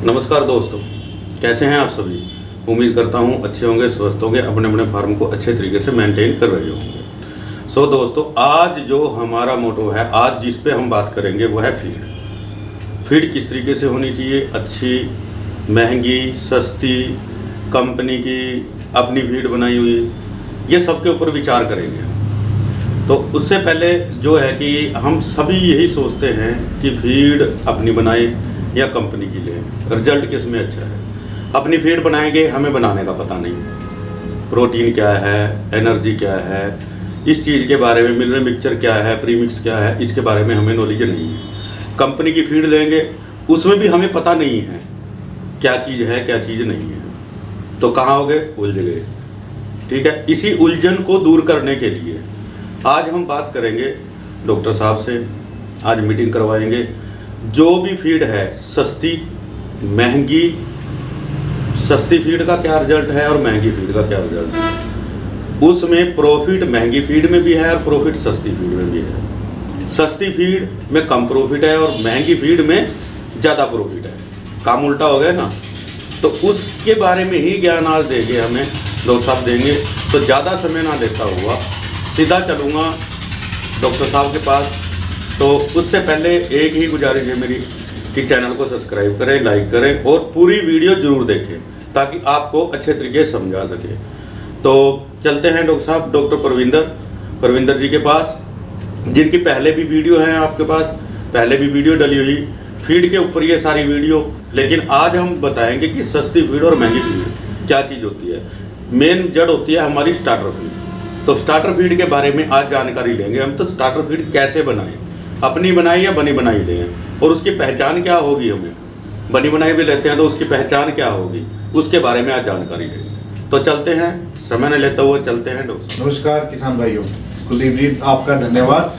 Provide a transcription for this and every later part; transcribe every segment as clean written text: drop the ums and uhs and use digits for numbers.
नमस्कार दोस्तों, कैसे हैं आप सभी। उम्मीद करता हूं अच्छे होंगे, स्वस्थ होंगे, अपने अपने फार्म को अच्छे तरीके से मेंटेन कर रहे होंगे। सो दोस्तों, आज जो हमारा मोटो है, आज जिस पे हम बात करेंगे वो है फीड किस तरीके से होनी चाहिए। अच्छी, महंगी, सस्ती, कंपनी की अपनी फीड बनाई हुई, ये सब के ऊपर विचार करेंगे। तो उससे पहले जो है कि हम सभी यही सोचते हैं कि फीड अपनी बनाए या कंपनी की लें, रिजल्ट किस में अच्छा है। अपनी फीड बनाएंगे, हमें बनाने का पता नहीं, प्रोटीन क्या है, एनर्जी क्या है, इस चीज़ के बारे में, मिनरल मिक्सचर क्या है, प्रीमिक्स क्या है, इसके बारे में हमें नॉलेज नहीं है। कंपनी की फीड लेंगे, उसमें भी हमें पता नहीं है क्या चीज़ है क्या चीज़ नहीं है, तो कहाँ हो गए, उलझ गए। ठीक है, इसी उलझन को दूर करने के लिए आज हम बात करेंगे डॉक्टर साहब से। आज मीटिंग करवाएंगे। जो भी फीड है, सस्ती, महंगी, सस्ती फीड का क्या रिजल्ट है और महंगी फीड का क्या रिजल्ट है, उसमें प्रॉफिट महंगी फीड में भी है और प्रॉफिट सस्ती फीड में भी है। सस्ती फीड में कम प्रॉफिट है और महंगी फीड में ज़्यादा प्रॉफिट है। काम उल्टा हो गया ना। तो उसके बारे में ही ज्ञान आज देंगे, हमें डॉक्टर साहब देंगे। तो ज़्यादा समय ना लेता हुआ सीधा चलूँगा डॉक्टर साहब के पास। तो उससे पहले एक ही गुजारिश है मेरी कि चैनल को सब्सक्राइब करें, लाइक करें और पूरी वीडियो ज़रूर देखें ताकि आपको अच्छे तरीके से समझा सके। तो चलते हैं डॉक्टर साहब, डॉक्टर परविंदर जी के पास, जिनकी पहले भी वीडियो हैं आपके पास, पहले भी वीडियो डली हुई फीड के ऊपर, ये सारी वीडियो। लेकिन आज हम बताएंगे कि सस्ती फीड और महंगी फीड क्या चीज़ होती है। मेन जड़ होती है हमारी स्टार्टर फीड। तो स्टार्टर फीड के बारे में आज जानकारी लेंगे हम। तो स्टार्टर फीड कैसे बनाएं, अपनी बनाई या बनी बनाई लें, और उसकी पहचान क्या होगी। हमें बनी बनाई भी लेते हैं तो उसकी पहचान क्या होगी, उसके बारे में आज जानकारी लेंगे। तो चलते हैं, समय न लेते हुए चलते हैं डॉक्टर। नमस्कार किसान भाइयों, कुलदीप जी आपका धन्यवाद।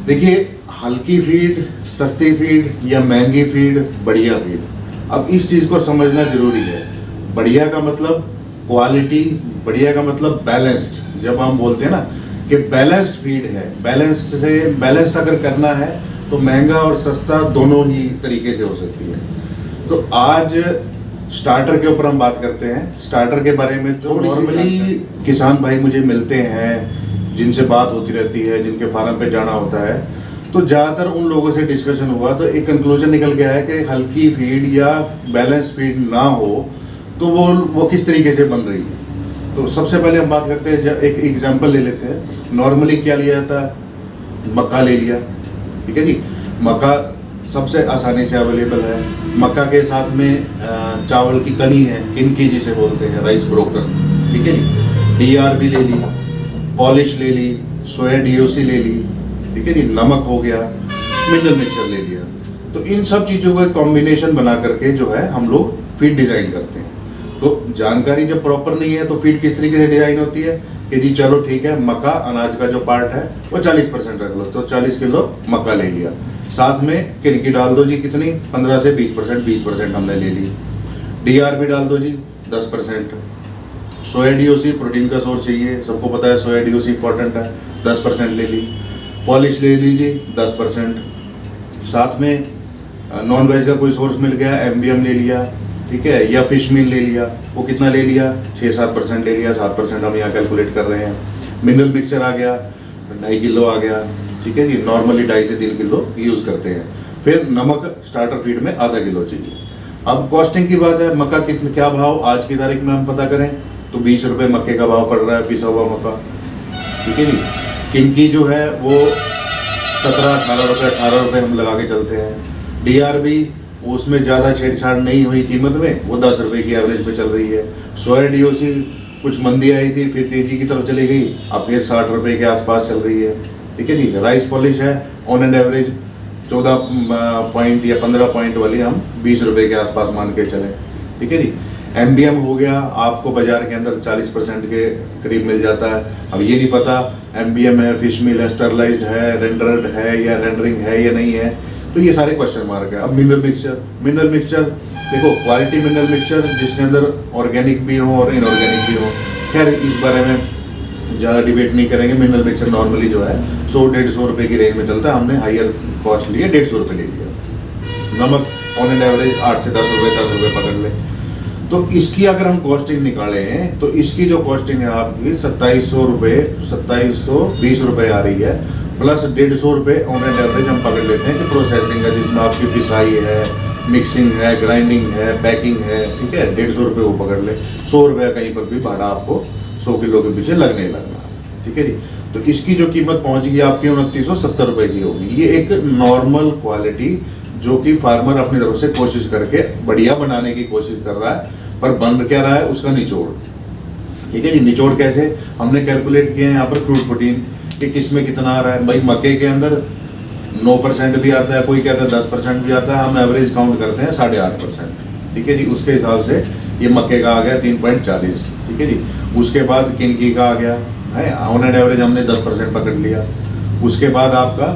देखिए, हल्की फीड, सस्ती फीड या महंगी फीड, बढ़िया फीड, अब इस चीज़ को समझना जरूरी है। बढ़िया का मतलब क्वालिटी, बढ़िया का मतलब बैलेंस्ड। जब हम बोलते हैं ना कि बैलेंस्ड फीड है, बैलेंस्ड अगर करना है तो महंगा और सस्ता दोनों ही तरीके से हो सकती है। तो आज स्टार्टर के ऊपर हम बात करते हैं। स्टार्टर के बारे में तो नॉर्मली किसान भाई मुझे मिलते हैं, जिनसे बात होती रहती है, जिनके फार्म पे जाना होता है, तो ज़्यादातर उन लोगों से डिस्कशन हुआ तो एक कंक्लूजन निकल गया है कि हल्की फीड या बैलेंस फीड ना हो तो वो किस तरीके से बन रही है। तो सबसे पहले हम बात करते हैं, एक एग्जांपल ले लेते हैं। नॉर्मली क्या लिया जाता है, मक्का ले लिया। ठीक है जी, मक्का सबसे आसानी से अवेलेबल है। मक्का के साथ में चावल की कनी है, किनकी जिसे बोलते हैं, राइस ब्रोकर। ठीक है जी, DRB ले ली, पॉलिश ले ली, सोया DOC ले ली। ठीक है जी, नमक हो गया, मिनरल मिक्सचर ले लिया। तो इन सब चीज़ों का कॉम्बिनेशन बना करके जो है हम लोग फीड डिज़ाइन करते हैं। तो जानकारी जब प्रॉपर नहीं है तो फीड किस तरीके से डिज़ाइन होती है कि जी चलो ठीक है, मक्का अनाज का जो पार्ट है वो 40% रख लो, तो 40 किलो मक्का ले लिया। साथ में किनकी डाल दो जी, कितनी, 15 से 20% हमने ले ली। DRB डाल दो जी 10%। सोया DOC प्रोटीन का सोर्स चाहिए, सबको पता है सोया DOC इंपॉर्टेंट है, 10% ले ली। पॉलिश ले लीजिए 10%। साथ में नॉन वेज का कोई सोर्स मिल गया, MBM ले लिया। ठीक है, या फिश मील ले लिया, वो कितना ले लिया, 6-7% ले लिया, 7% हम यहाँ कैलकुलेट कर रहे हैं। मिनरल मिक्सचर आ गया, 2.5 किलो आ गया। ठीक है जी, नॉर्मली 2.5 से 3 किलो यूज़ करते हैं। फिर नमक स्टार्टर फीड में आधा किलो चाहिए। अब कॉस्टिंग की बात है, मक्का क्या भाव आज की तारीख में हम पता करें तो 20 रुपये मक्के का भाव पड़ रहा है, पिसा हुआ मक्का। ठीक है जी, किनकी जो है वो 17-18 रुपये, 18 रुपये हम लगा के चलते हैं। DRB उसमें ज़्यादा छेड़छाड़ नहीं हुई कीमत में, वो 10 रुपये की एवरेज पे चल रही है। सोया DOC कुछ मंदी आई थी, फिर तेज़ी की तरफ चली गई, अब फिर 60 रुपये के आसपास चल रही है। ठीक है जी, राइस पॉलिश है ऑन एंड एवरेज 14 पॉइंट या 15 पॉइंट वाली हम 20 रुपये के आसपास मान के चलें। ठीक है जी, MBM हो गया, आपको बाज़ार के अंदर 40% के करीब मिल जाता है। अब ये नहीं पता MBM है, फिश मील है, स्टरलाइज्ड है, रेंडर्ड है या रेंडरिंग है या नहीं है, तो ये सारे क्वेश्चन मार्क है। अब मिनरल मिक्सचर देखो, क्वालिटी मिनरल मिक्सचर जिसके अंदर ऑर्गेनिक भी हो और इनऑर्गेनिक भी हो। खैर इस बारे में ज़्यादा डिबेट नहीं करेंगे। मिनरल मिक्सचर नॉर्मली जो है 100-150 रुपये की रेंज में चलता है, हमने हायर कॉस्ट लिए 150 रुपये ले लिया। नमक ऑन एन एवरेज 8 से 10 रुपये 10 रुपये पकड़ ले। तो इसकी अगर हम कॉस्टिंग निकालें तो इसकी जो कॉस्टिंग है आपकी 2700 रुपये 2720 रुपये आ रही है, प्लस 150 रुपये ऑन एन एवरेज हम पकड़ लेते हैं कि प्रोसेसिंग है, जिसमें आपकी पिसाई है, मिक्सिंग है, ग्राइंडिंग है, पैकिंग है, ठीक है, 150 रुपये वो पकड़ ले। 100 रुपये कहीं पर भी भाड़ा आपको 100 किलो के पीछे लगने लगना, ठीक है जी। तो इसकी जो कीमत पहुंच गई आपकी 2970 रुपये की होगी। ये एक नॉर्मल क्वालिटी जो कि फार्मर अपनी तरफ से कोशिश करके बढ़िया बनाने की कोशिश कर रहा है, पर बन क्या रहा है उसका निचोड़, ठीक है जी। निचोड़ कैसे हमने कैलकुलेट किए हैं यहाँ पर क्रूड प्रोटीन कि किस में कितना आ रहा है। भाई मक्के के अंदर 9% भी आता है, कोई कहता है 10% भी आता है, हम एवरेज काउंट करते हैं 8.5%, ठीक है जी। उसके हिसाब से ये मक्के का आ गया 3.40, ठीक है जी। उसके बाद किनकी का आ गया है, ऑन एन एवरेज हमने 10% पकड़ लिया। उसके बाद आपका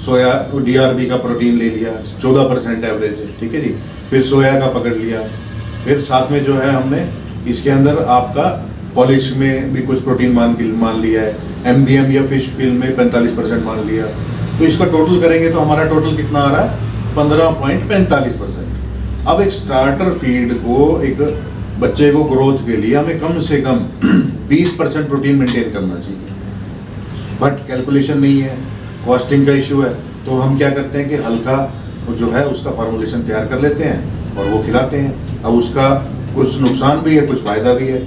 सोया DRB का प्रोटीन ले लिया 14% एवरेज, ठीक है जी। फिर सोया का पकड़ लिया, फिर साथ में जो है हमने इसके अंदर आपका पॉलिश में भी कुछ प्रोटीन मान लिया है, MBM या फिश फील में 45% मान लिया। तो इसका टोटल करेंगे तो हमारा टोटल कितना आ रहा है 15.45%। अब एक स्टार्टर फीड को, एक बच्चे को ग्रोथ के लिए हमें कम से कम 20% प्रोटीन मेंटेन करना चाहिए, बट कैलकुलेशन नहीं है, कॉस्टिंग का इशू है। तो हम क्या करते हैं कि हल्का जो है उसका फार्मूलेशन तैयार कर लेते हैं और वो खिलाते हैं। अब उसका कुछ नुकसान भी है, कुछ फ़ायदा भी है।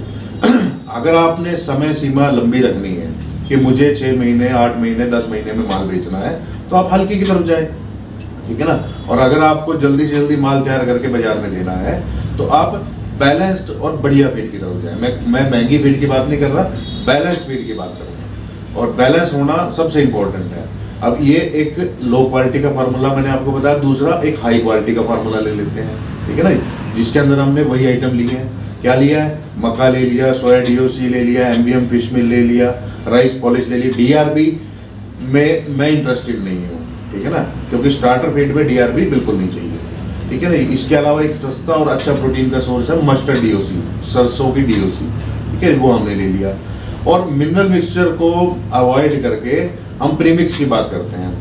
अगर आपने समय सीमा लंबी रखनी है कि मुझे 6 महीने 8 महीने 10 महीने में माल बेचना है, तो आप हल्की की तरफ जाएं, ठीक है ना। और अगर आपको जल्दी से जल्दी माल तैयार करके बाजार में देना है तो आप बैलेंस्ड और बढ़िया फीड की तरफ जाएं। मैं महंगी फीड की बात नहीं कर रहा, बैलेंस फीड की बात कर रहा हूँ। और बैलेंस होना सबसे इम्पोर्टेंट है। अब ये एक लो क्वालिटी का फार्मूला मैंने आपको बताया, दूसरा एक हाई क्वालिटी का फार्मूला ले लेते हैं, ठीक है ना, जिसके अंदर हमने वही आइटम लिए हैं। क्या लिया है, मक्का ले लिया, सोया DOC ले लिया, MBM फिश मिल ले लिया, राइस पॉलिश ले ली। DRB में मैं इंटरेस्टेड नहीं हूँ, ठीक है ना, क्योंकि स्टार्टर फीड में DRB बिल्कुल नहीं चाहिए, ठीक है ना। इसके अलावा एक सस्ता और अच्छा प्रोटीन का सोर्स है मस्टर्ड DOC, सरसों की DOC, ठीक है, वो हमने ले लिया। और मिनरल मिक्सचर को अवॉइड करके हम प्रीमिक्स की बात करते हैं,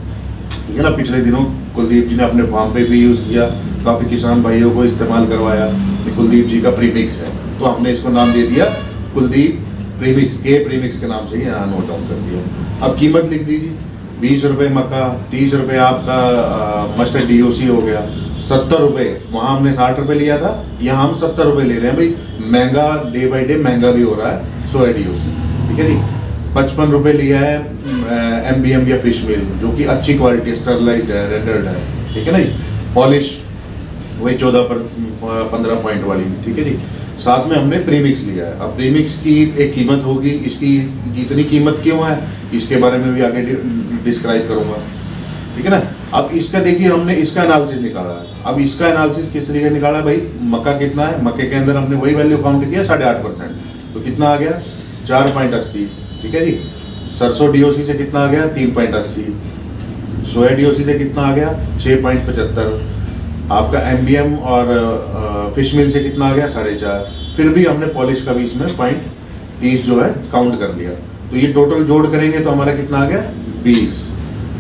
ठीक है ना। पिछले दिनों कुलदीप जी ने अपने फार्म पे भी यूज़ किया, काफ़ी किसान भाइयों को इस्तेमाल करवाया। कुलदीप जी का प्रीमिक्स है, तो हमने इसको नाम दे दिया कुलदीप प्रीमिक्स, के प्रीमिक्स के नाम से ही यहाँ नोट डाउन कर दिया। अब कीमत लिख दीजिए, 20 रुपये मक्का, 30 रुपये आपका मस्टर्ड DOC हो गया, 70 रुपये। वहाँ हमने 60 रुपये लिया था, यहाँ हम 70 रुपये ले रहे हैं। भाई महंगा, डे बाई डे महंगा भी हो रहा है सोया DOC, ठीक है जी। 55 रुपये लिया है MBM या फिश मील, जो कि अच्छी क्वालिटी स्टरलाइज्ड है, रेंडर्ड है, ठीक है ना जी। पॉलिश वही 14-15 पॉइंट वाली, ठीक है जी। साथ में हमने प्रीमिक्स लिया है। अब प्रीमिक्स की एक कीमत होगी, इसकी इतनी कीमत क्यों है इसके बारे में भी आगे डिस्क्राइब करूँगा, ठीक है ना। अब इसका देखिए, हमने इसका एनालिसिस निकाला है। अब इसका एनालिसिस किस तरीके निकाला है, भाई मक्का कितना है, मक्के के अंदर हमने वही वैल्यू काउंट किया 8.5%, तो कितना आ गया 4.80, ठीक है जी। सरसों DOC से कितना आ गया 3.80, सोया DOC से कितना आ गया 6.75, आपका MBM और फिश मिल से कितना आ गया 4.5। फिर भी हमने पॉलिश का भी इसमें 0.30 जो है काउंट कर लिया। तो ये टोटल जोड़ करेंगे तो हमारा कितना आ गया 20,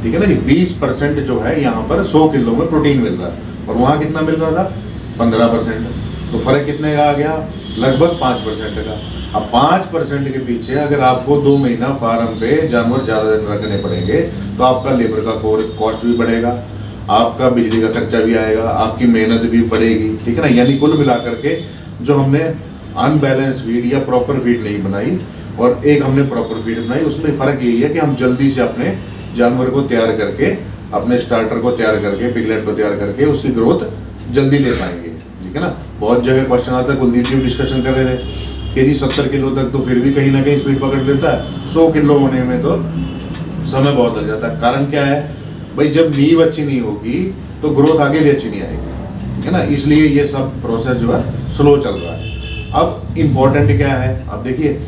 ठीक है ना जी। 20% जो है यहाँ पर 100 किलो में प्रोटीन मिल रहा है, और वहाँ कितना मिल रहा था 15%। तो फर्क कितने का आ गया, लगभग 5% का। अब 5% के पीछे अगर आपको 2 महीना फार्म पे जानवर ज़्यादा दिन रखने पड़ेंगे तो आपका लेबर का कॉस्ट भी बढ़ेगा, आपका बिजली का खर्चा भी आएगा, आपकी मेहनत भी बढ़ेगी, ठीक है ना। यानी कुल मिलाकर के जो हमने अनबैलेंस फीड या प्रॉपर फीड नहीं बनाई और एक हमने प्रॉपर फीड बनाई, उसमें फ़र्क यही है कि हम जल्दी से अपने जानवर को तैयार करके, अपने स्टार्टर को तैयार करके, पिगलेट को तैयार करके उसकी ग्रोथ जल्दी ले पाएंगे, ठीक है ना। बहुत जगह क्वेश्चन आता है, कुलदीप जी डिस्कशन कर रहे थे कि जी 70 किलो तक तो फिर भी कहीं ना कहीं स्पीड पकड़ लेता है, 100 किलो होने में तो समय बहुत लग जाता है। कारण क्या है भाई, जब नींव अच्छी नहीं होगी तो ग्रोथ आगे भी अच्छी नहीं आएगी, ठीक है ना। इसलिए ये सब प्रोसेस जो है स्लो चल रहा है। अब इम्पोर्टेंट क्या है, अब देखिए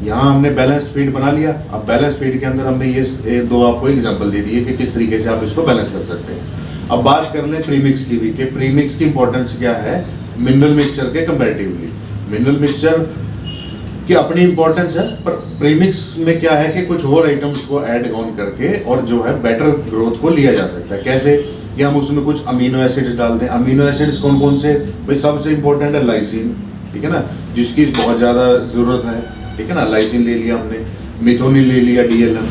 यहाँ हमने बैलेंस फीड बना लिया। अब बैलेंस फीड के अंदर हमने ये 2 आपको एग्जांपल दे दिए कि किस तरीके से आप इसको बैलेंस कर सकते हैं। अब बात कर लें प्रीमिक्स की भी, कि प्रीमिक्स की इंपॉर्टेंस क्या है मिनरल मिक्सचर के कंपैरेटिवली। मिनरल मिक्सचर की अपनी इंपॉर्टेंस है, पर प्रीमिक्स में क्या है कि कुछ और आइटम्स को ऐड ऑन करके और जो है बेटर ग्रोथ को लिया जा सकता है। कैसे कि हम उसमें कुछ अमीनो एसिड्स डाल दें। अमीनो एसिड्स कौन कौन से? भाई सबसे इंपॉर्टेंट है लाइसिन, ठीक है ना, जिसकी बहुत ज़्यादा ज़रूरत है, ठीक है ना। लाइसिन ले लिया हमने, मिथोनिन ले लिया DLM,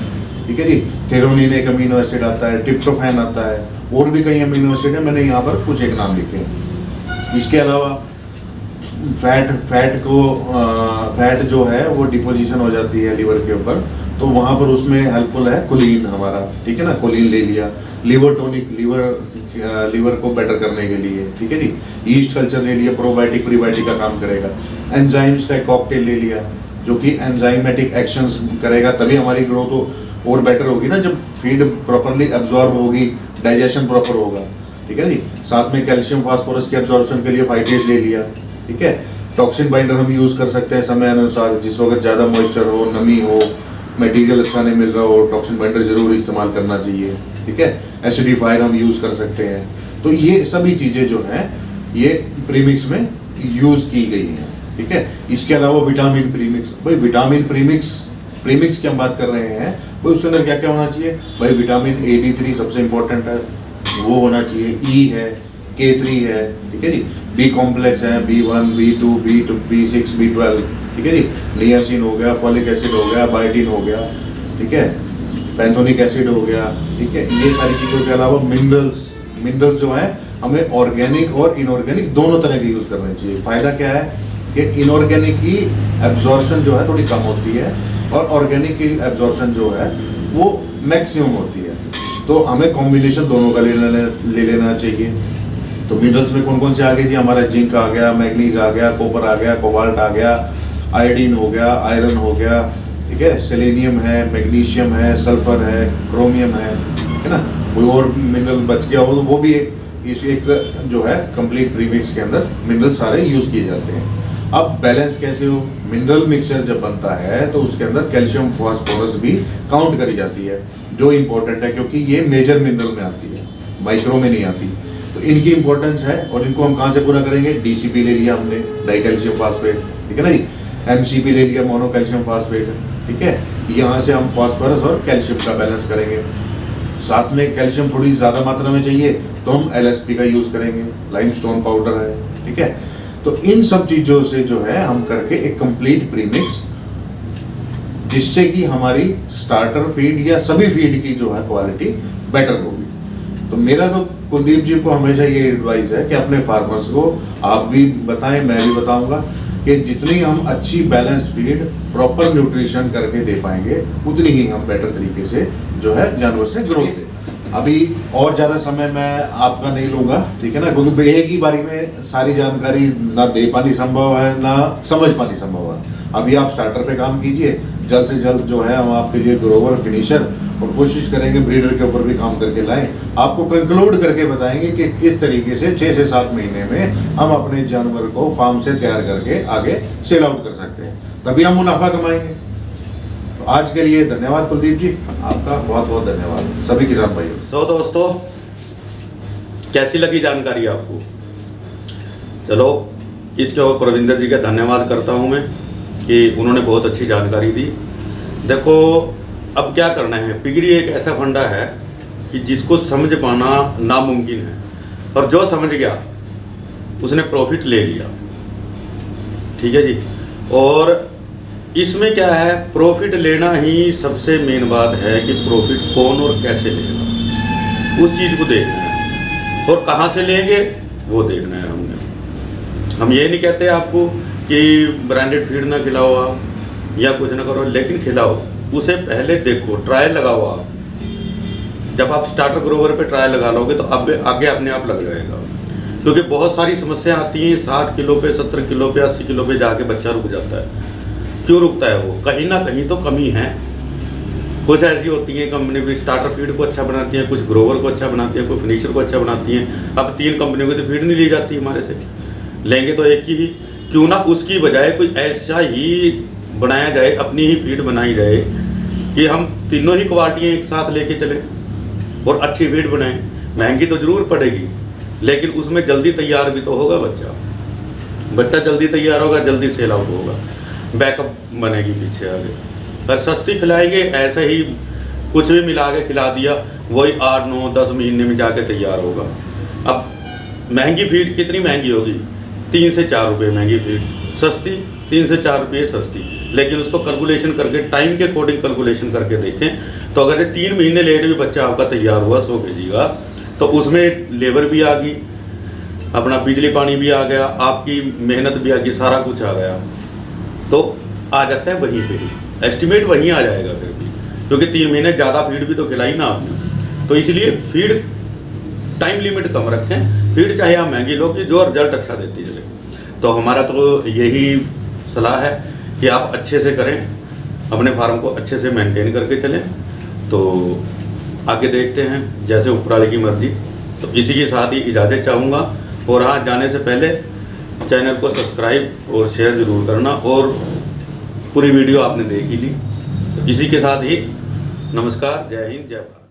ठीक है जी। थेरोनिन एक अमीनो एसिड आता है, ट्रिप्टोफैन आता है, और भी कई अमीनो एसिड है, मैंने यहाँ पर कुछ एक नाम लिखे हैं। इसके अलावा फैट जो है वो डिपोजिशन हो जाती है लीवर के ऊपर, तो वहाँ पर उसमें हेल्पफुल है कोलिन हमारा, ठीक है ना। कोलिन ले लिया। लीवर टॉनिक, लीवर को बेटर करने के लिए, ठीक है जी। ईस्ट कल्चर ले लिया, प्रोबायोटिक प्रीबायोटिक का काम करेगा। एंजाइम्स का एक कॉकटेल ले लिया जो कि एंजाइमेटिक एक्शंस करेगा, तभी हमारी ग्रोथ और बेटर होगी ना, जब फीड प्रॉपरली एब्जॉर्ब होगी, डाइजेशन प्रॉपर होगा, ठीक है जी। साथ में कैल्शियम फास्फोरस के एब्जॉर्प्शन के लिए फाइटेज ले लिया, ठीक है। टॉक्सिन बाइंडर हम यूज़ कर सकते हैं समय अनुसार, जिस वक्त ज़्यादा मॉइस्चर हो, नमी हो, मटेरियल अच्छा नहीं मिल रहा हो, टॉक्सिन बाइंडर जरूर इस्तेमाल करना चाहिए, ठीक है। एसिडिफायर हम यूज़ कर सकते हैं। तो ये सभी चीज़ें जो हैं ये प्रीमिक्स में यूज़ की गई हैं, ठीक है। इसके अलावा विटामिन प्रीमिक्स, भाई विटामिन प्रीमिक्स की हम बात कर रहे हैं, भाई उसके अंदर क्या क्या होना चाहिए? भाई विटामिन AD3 सबसे इम्पोर्टेंट है, वो होना चाहिए। E है, K3 है, ठीक है जी। B कॉम्प्लेक्स है, B1, B2, B6, B12, ठीक है जी। नियासिन हो गया, फॉलिक एसिड हो गया, बायोटिन हो गया, ठीक है, पैंथोनिक एसिड हो गया, ठीक है। ये सारी चीज़ों के अलावा मिनरल्स जो है हमें ऑर्गेनिक और इनऑर्गेनिक दोनों तरह के यूज़ करने चाहिए। फ़ायदा क्या है कि इनऑर्गेनिक की एब्जॉर्प्शन जो है थोड़ी कम होती है और ऑर्गेनिक की एब्जॉर्प्शन जो है वो मैक्सिमम होती है, तो हमें कॉम्बिनेशन दोनों का ले लेना चाहिए। तो मिनरल्स में कौन कौन से आ गए जी? हमारा जिंक आ गया, मैग्नीज आ गया, कॉपर आ गया, कोबाल्ट आ गया, आयोडीन हो गया, आयरन हो गया, ठीक है, सेलेनियम है, मैग्नीशियम है, सल्फर है, क्रोमियम है ना। कोई और मिनरल बच गया हो तो वो भी इस एक जो है कंप्लीट प्रीमिक्स के अंदर मिनरल सारे यूज़ किए जाते हैं। अब बैलेंस कैसे हो? मिनरल मिक्सचर जब बनता है तो उसके अंदर कैल्शियम फास्फोरस भी काउंट करी जाती है, जो इम्पोर्टेंट है क्योंकि ये मेजर मिनरल में आती है, माइक्रो में नहीं आती। तो इनकी इंपॉर्टेंस है और इनको हम कहाँ से पूरा करेंगे? DCP ले लिया हमने, डाई कैल्शियम फास्फेट, ठीक है ना जी। MCP ले लिया, मोनो कैल्शियम फास्फेट, ठीक है। यहाँ से हम फास्फोरस और कैल्शियम का बैलेंस करेंगे। साथ में कैल्शियम थोड़ी ज़्यादा मात्रा में चाहिए तो हम LSP का यूज़ करेंगे, लाइमस्टोन पाउडर है, ठीक है। तो इन सब चीज़ों से जो है हम करके एक कंप्लीट प्रीमिक्स, जिससे कि हमारी स्टार्टर फीड या सभी फीड की जो है क्वालिटी बेटर होगी। तो मेरा तो कुलदीप जी को हमेशा ये एडवाइस है कि अपने फार्मर्स को आप भी बताएं, मैं भी बताऊंगा कि जितनी हम अच्छी बैलेंस फीड प्रॉपर न्यूट्रिशन करके दे पाएंगे उतनी ही हम बेटर तरीके से जो है जानवर से ग्रोथ दें। अभी और ज़्यादा समय मैं आपका नहीं लूँगा, ठीक है ना, क्योंकि एक ही बारी में सारी जानकारी ना दे पानी संभव है ना समझ पानी संभव है। अभी आप स्टार्टर पे काम कीजिए, जल्द से जल्द जो है हम आपके लिए ग्रोवर, फिनिशर और कोशिश करेंगे ब्रीडर के ऊपर भी काम करके लाएं। आपको कंक्लूड करके बताएंगे कि किस तरीके से 6 से 7 महीने में हम अपने जानवर को फार्म से तैयार करके आगे सेल आउट कर सकते हैं, तभी हम मुनाफा कमाएंगे। तो आज के लिए धन्यवाद कुलदीप जी, आपका बहुत बहुत धन्यवाद सभी किसान भाइयों। सो दोस्तों, कैसी लगी जानकारी आपको? चलो, इसके ऊपर प्रविंदर जी का धन्यवाद करता हूँ मैं कि उन्होंने बहुत अच्छी जानकारी दी। देखो, अब क्या करना है, पिगरी एक ऐसा फंडा है कि जिसको समझ पाना नामुमकिन है, और जो समझ गया उसने प्रॉफिट ले लिया, ठीक है जी। और इसमें क्या है, प्रॉफिट लेना ही सबसे मेन बात है कि प्रॉफिट कौन और कैसे लेगा, उस चीज़ को देखना है, और कहाँ से लेंगे वो देखना है हमने। हम ये नहीं कहते आपको कि ब्रांडेड फीड ना खिलाओ आप या कुछ ना करो, लेकिन खिलाओ, उसे पहले देखो, ट्रायल लगाओ आप। जब आप स्टार्टर ग्रोवर पे ट्रायल लगा लोगे तो अब आगे अपने आप लग जाएगा, क्योंकि बहुत सारी समस्या आती हैं। 60 किलो पे, 70 किलो पे, 80 किलो पे जाके बच्चा रुक जाता है। क्यों रुकता है वो? कहीं ना कहीं तो कमी है। कुछ ऐसी होती है कंपनी भी स्टार्टर फीड को अच्छा बनाती है, कुछ ग्रोवर को अच्छा बनाती है, कोई फिनिशर को अच्छा बनाती है। अब 3 कंपनियों की तो फीड नहीं ली जाती हमारे से, लेंगे तो एक की ही, क्यों ना उसकी बजाय कोई ऐसा ही बनाया जाए, अपनी ही फीड बनाई जाए कि हम तीनों ही क्वालिटियाँ एक साथ लेके चलें और अच्छी फीड बनाएं। महंगी तो ज़रूर पड़ेगी, लेकिन उसमें जल्दी तैयार भी तो होगा बच्चा जल्दी तैयार होगा, जल्दी सेल आउट होगा, बैकअप बनेगी पीछे आगे। पर सस्ती खिलाएंगे, ऐसे ही कुछ भी मिला के खिला दिया, वही 8, 9, 10 महीने में जाके तैयार होगा। अब महंगी फीड कितनी महंगी होगी? 3 से 4 रुपये महंगी फीड, सस्ती 3 से 4 रुपये सस्ती। लेकिन उसको कैलकुलेशन करके टाइम के अकॉर्डिंग कैलकुलेशन करके देखें तो अगर ये 3 महीने लेट भी बच्चा आपका तैयार हुआ 100 kg का, तो उसमें लेबर भी आ गई, अपना बिजली पानी भी आ गया, आपकी मेहनत भी आ गई, सारा कुछ आ गया, तो आ जाता है वहीं पे ही, एस्टिमेट वहीं आ जाएगा फिर भी, क्योंकि 3 महीने ज़्यादा फीड भी तो खिलाई ना आपने। तो इसलिए फीड टाइम लिमिट कम रखें, फीड चाहे आप महंगी लो कि जो रिजल्ट अच्छा देती चले। तो हमारा तो यही सलाह है कि आप अच्छे से करें, अपने फार्म को अच्छे से मेंटेन करके चलें। तो आगे देखते हैं जैसे ऊपर वाले की मर्जी। तो इसी के साथ ही इजाज़त चाहूँगा, और हाँ, जाने से पहले चैनल को सब्सक्राइब और शेयर ज़रूर करना, और पूरी वीडियो आपने देख ही ली। तो इसी के साथ ही नमस्कार, जय हिंद, जय भारत।